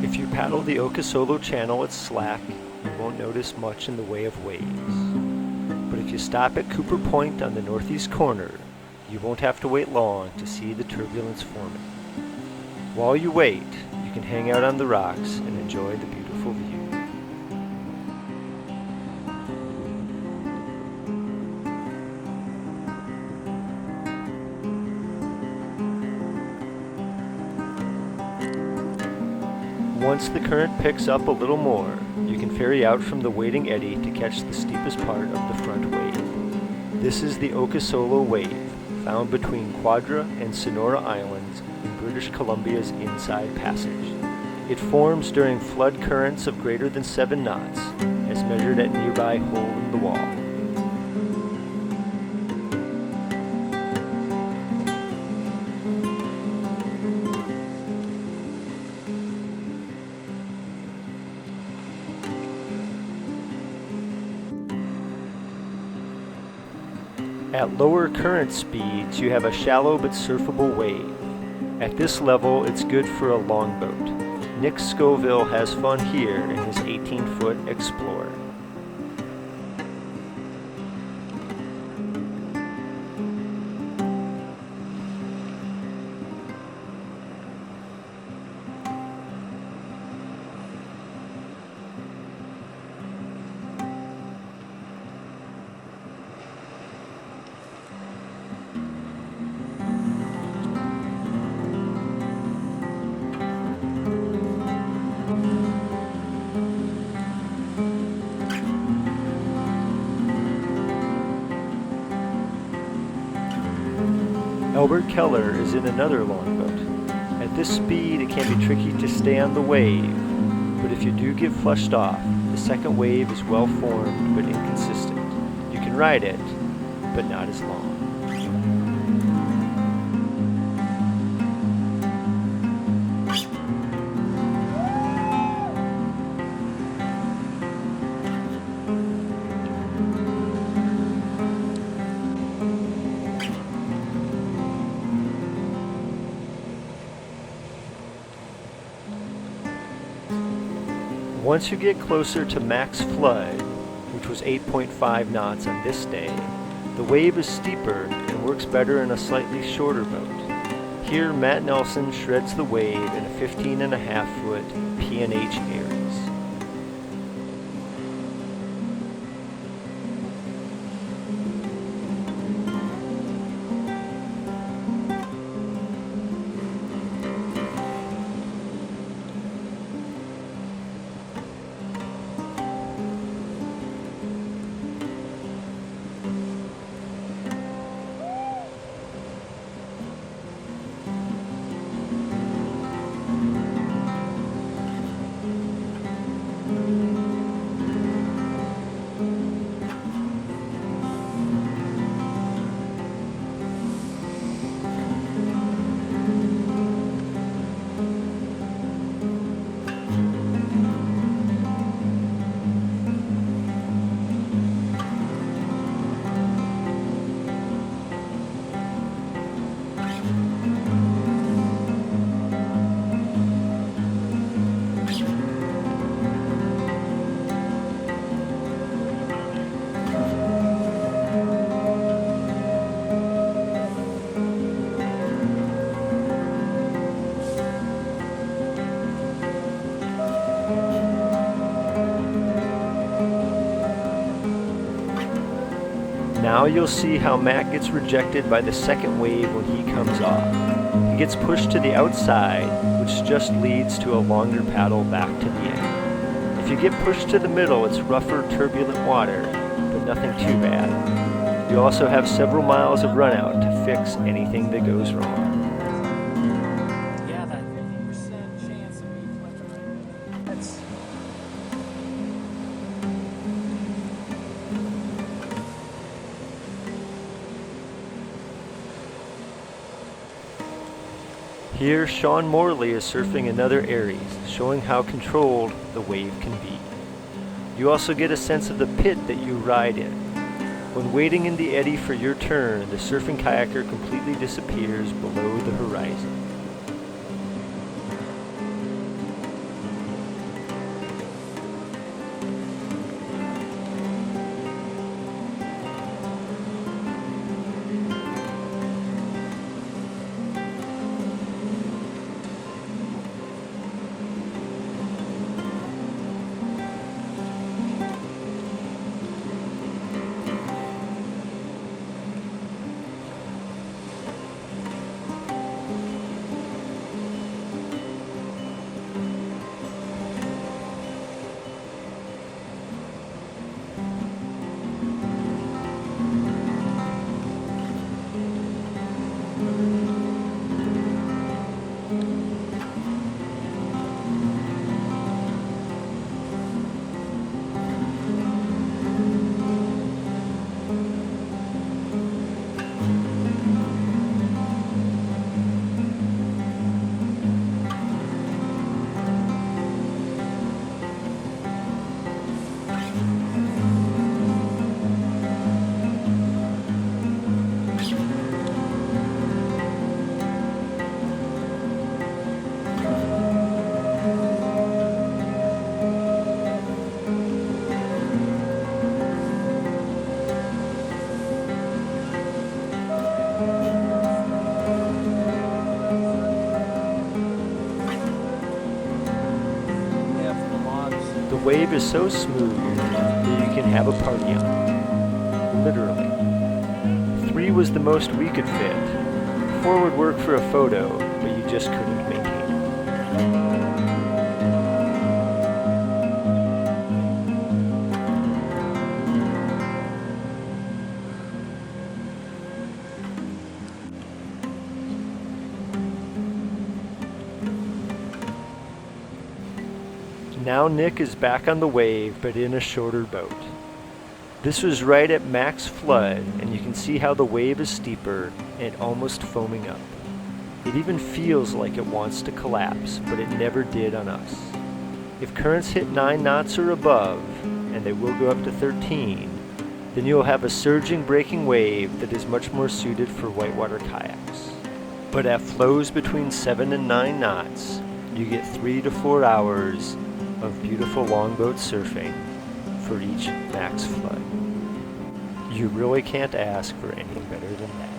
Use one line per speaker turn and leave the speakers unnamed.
If you paddle the Okisollo channel at slack, you won't notice much in the way of waves. But if you stop at Cooper Point on the northeast corner, you won't have to wait long to see the turbulence forming. While you wait, you can hang out on the rocks and enjoy the beautiful view. Once the current picks up a little more, you can ferry out from the waiting eddy to catch the steepest part of the front wave. This is the Okisollo wave, found between Quadras and Sonora Islands in British Columbia's Inside Passage. It forms during flood currents of greater than 7 knots, as measured at nearby Hole in the Wall. At lower current speeds, you have a shallow but surfable wave. At this level, it's good for a longboat. Nick Scoville has fun here in his 18-foot Explorer. Albert Keller is in another longboat. At this speed, it can be tricky to stay on the wave, but if you do get flushed off, the second wave is well formed but inconsistent. You can ride it, but not as long. Once you get closer to max flood, which was 8.5 knots on this day, the wave is steeper and works better in a slightly shorter boat. Here, Matt Nelson shreds the wave in a 15.5-foot P&H Aries. Now you'll see how Matt gets rejected by the second wave when he comes off. He gets pushed to the outside, which just leads to a longer paddle back to the end. If you get pushed to the middle, it's rougher, turbulent water, but nothing too bad. You also have several miles of run out to fix anything that goes wrong. Here, Sean Morley is surfing another Aries, showing how controlled the wave can be. You also get a sense of the pit that you ride in. When waiting in the eddy for your turn, the surfing kayaker completely disappears below the horizon. The wave is so smooth that you can have a party on it. Literally. 3 was the most we could fit. 4 would work for a photo, but you just couldn't maintain it. Now Nick is back on the wave, but in a shorter boat. This was right at max flood, and you can see how the wave is steeper and almost foaming up. It even feels like it wants to collapse, but it never did on us. If currents hit 9 knots or above, and they will go up to 13, then you'll have a surging, breaking wave that is much more suited for whitewater kayaks. But at flows between 7 and 9 knots, you get 3 to 4 hours of beautiful longboat surfing for each max flood. You really can't ask for anything better than that.